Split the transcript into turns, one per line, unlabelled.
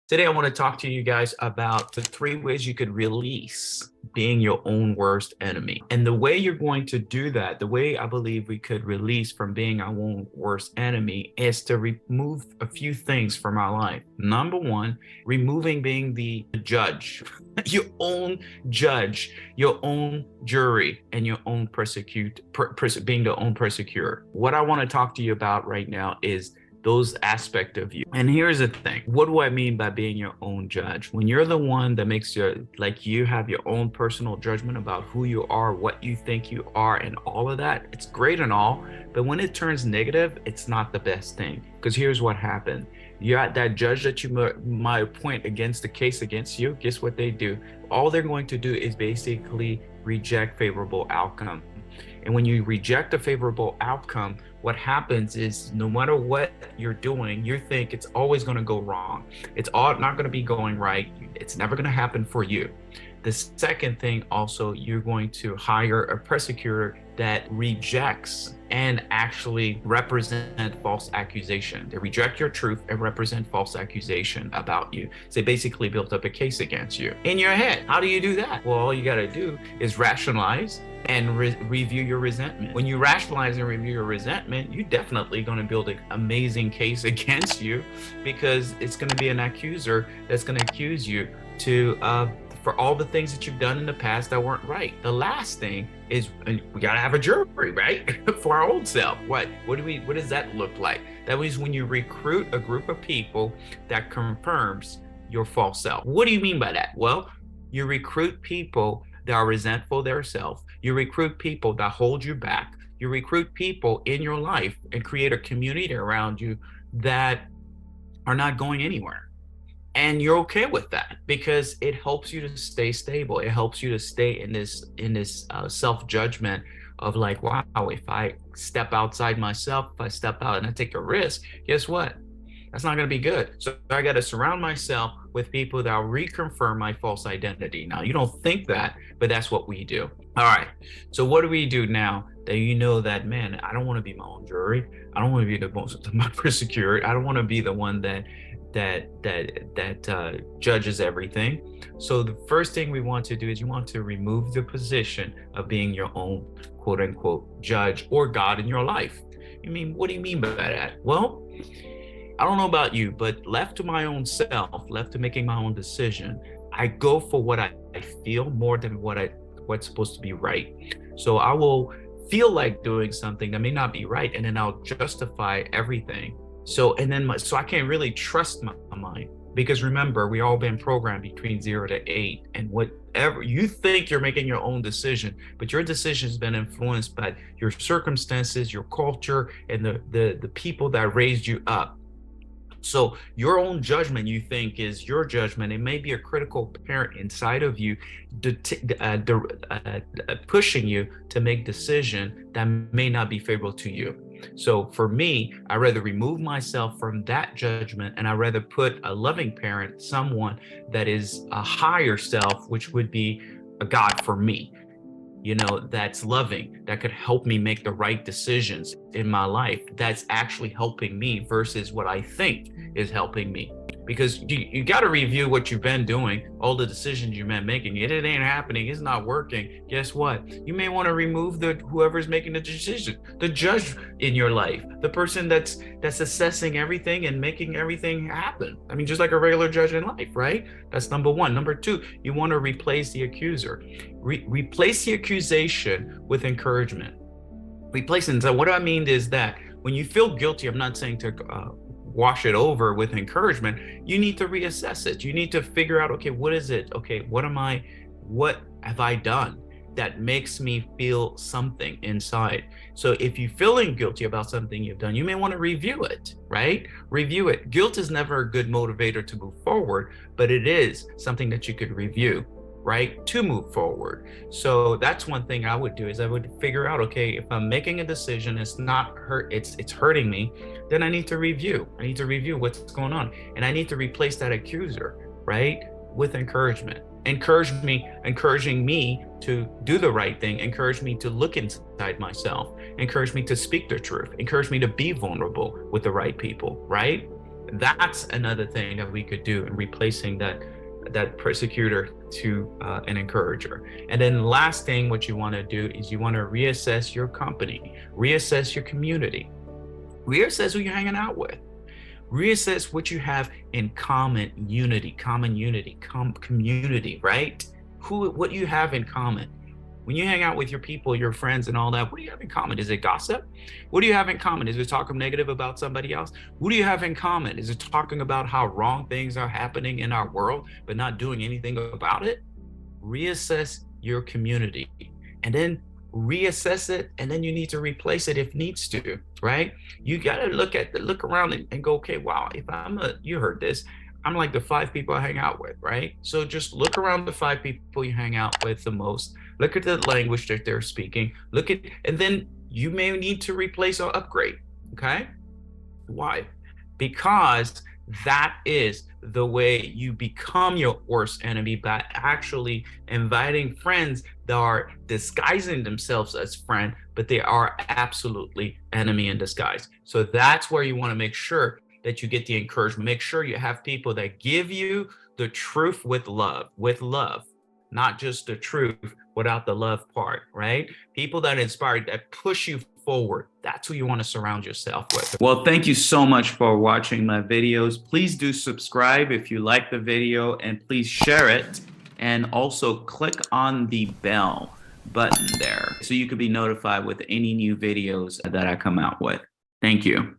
Today, I want to talk to you guys about the 3 ways you could release being your own worst enemy. And the way you're going to do that, the way I believe we could release from being our own worst enemy is to remove a few things from our life. Number one, removing being the judge, your own judge, your own jury, and your own being the own persecutor. What I want to talk to you about right now is those aspects of you. And here's the thing. What do I mean by being your own judge? When you're the one that makes you have your own personal judgment about who you are, what you think you are, and all of that, it's great and all. But when it turns negative, it's not the best thing. Because here's what happened. You're at that judge that you might appoint against the case against you. Guess what they do? All they're going to do is basically reject favorable outcome. And when you reject a favorable outcome, what happens is no matter what you're doing, you think it's always going to go wrong. It's all not going to be going right. It's never going to happen for you. The second thing also, you're going to hire a persecutor that rejects and actually represent false accusation. They reject your truth and represent false accusation about you. So they basically built up a case against you in your head. How do you do that? Well, all you got to do is rationalize and review your resentment. When you rationalize and review your resentment, you're definitely going to build an amazing case against you, because it's going to be an accuser that's going to accuse you for all the things that you've done in the past that weren't right. The last thing is we got to have a jury, right? For our old self. What does that look like? That means when you recruit a group of people that confirms your false self. What do you mean by that? Well, you recruit people that are resentful themselves. You recruit people that hold you back. You recruit people in your life and create a community around you that are not going anywhere. And you're okay with that because it helps you to stay stable. It helps you to stay in this self-judgment of like, wow, if I step outside myself, if I step out and I take a risk, guess what? That's not going to be good. So I got to surround myself with people that will reconfirm my false identity. Now, you don't think that, but that's what we do. All right. So what do we do now that you know that, man, I don't want to be my own jury. I don't want to be my persecutor. I don't want to be the one that judges everything. So the first thing we want to do is you want to remove the position of being your own quote unquote judge or God in your life. What do you mean by that? Well, I don't know about you, but left to my own self, left to making my own decision, I go for what I feel more than what's supposed to be right. So I will feel like doing something that may not be right, and then I'll justify everything. So I can't really trust my mind, because remember, we all been programmed between 0 to 8, and whatever you think you're making your own decision, but your decision has been influenced by your circumstances, your culture, and the people that raised you up. So your own judgment, you think, is your judgment. It may be a critical parent inside of you pushing you to make decision that may not be favorable to you. So for me, I rather remove myself from that judgment, and I rather put a loving parent, someone that is a higher self, which would be a God for me, that's loving, that could help me make the right decisions in my life, that's actually helping me versus what I think is helping me. Because you got to review what you've been doing, all the decisions you've been making. It ain't happening. It's not working. Guess what? You may want to remove whoever's making the decision, the judge in your life, the person that's assessing everything and making everything happen. Just like a regular judge in life, right? That's number one. Number two, you want to replace the accuser. Replace the accusation with encouragement. Replacing. So what I mean is that when you feel guilty, I'm not saying to wash it over with encouragement. You need to reassess it. You need to figure out, okay, what is it? Okay, what have I done that makes me feel something inside? So if you're feeling guilty about something you've done, you may want to review it, right? Review it. Guilt is never a good motivator to move forward, but it is something that you could review, right, to move forward. So that's one thing I would do, is I would figure out, okay, if I'm making a decision, it's hurting me, then I need to review. I need to review what's going on, and I need to replace that accuser, right, with encouragement. Encouraging me to do the right thing, encourage me to look inside myself, encourage me to speak the truth, encourage me to be vulnerable with the right people, right? That's another thing that we could do in replacing that persecutor to an encourager. And then the last thing, what you want to do is you want to reassess your company, reassess your community, reassess who you're hanging out with, reassess what you have in common unity, community, right? What you have in common. When you hang out with your people, your friends and all that, what do you have in common? Is it gossip? What do you have in common? Is it talking negative about somebody else? What do you have in common? Is it talking about how wrong things are happening in our world, but not doing anything about it? Reassess your community and then reassess it, and then you need to replace it if needs to, right? You got to look around and go, okay, wow, if you heard this, I'm like the 5 people I hang out with, right? So just look around the 5 people you hang out with the most, look at the language that they're speaking, and then you may need to replace or upgrade, okay? Why? Because that is the way you become your worst enemy, by actually inviting friends that are disguising themselves as friend, but they are absolutely enemy in disguise. So that's where you want to make sure that you get the encouragement. Make sure you have people that give you the truth with love, not just the truth without the love part, right? People that inspire, that push you forward. That's who you want to surround yourself with. Well, thank you so much for watching my videos. Please do subscribe if you like the video, and please share it. And also click on the bell button there so you can be notified with any new videos that I come out with. Thank you.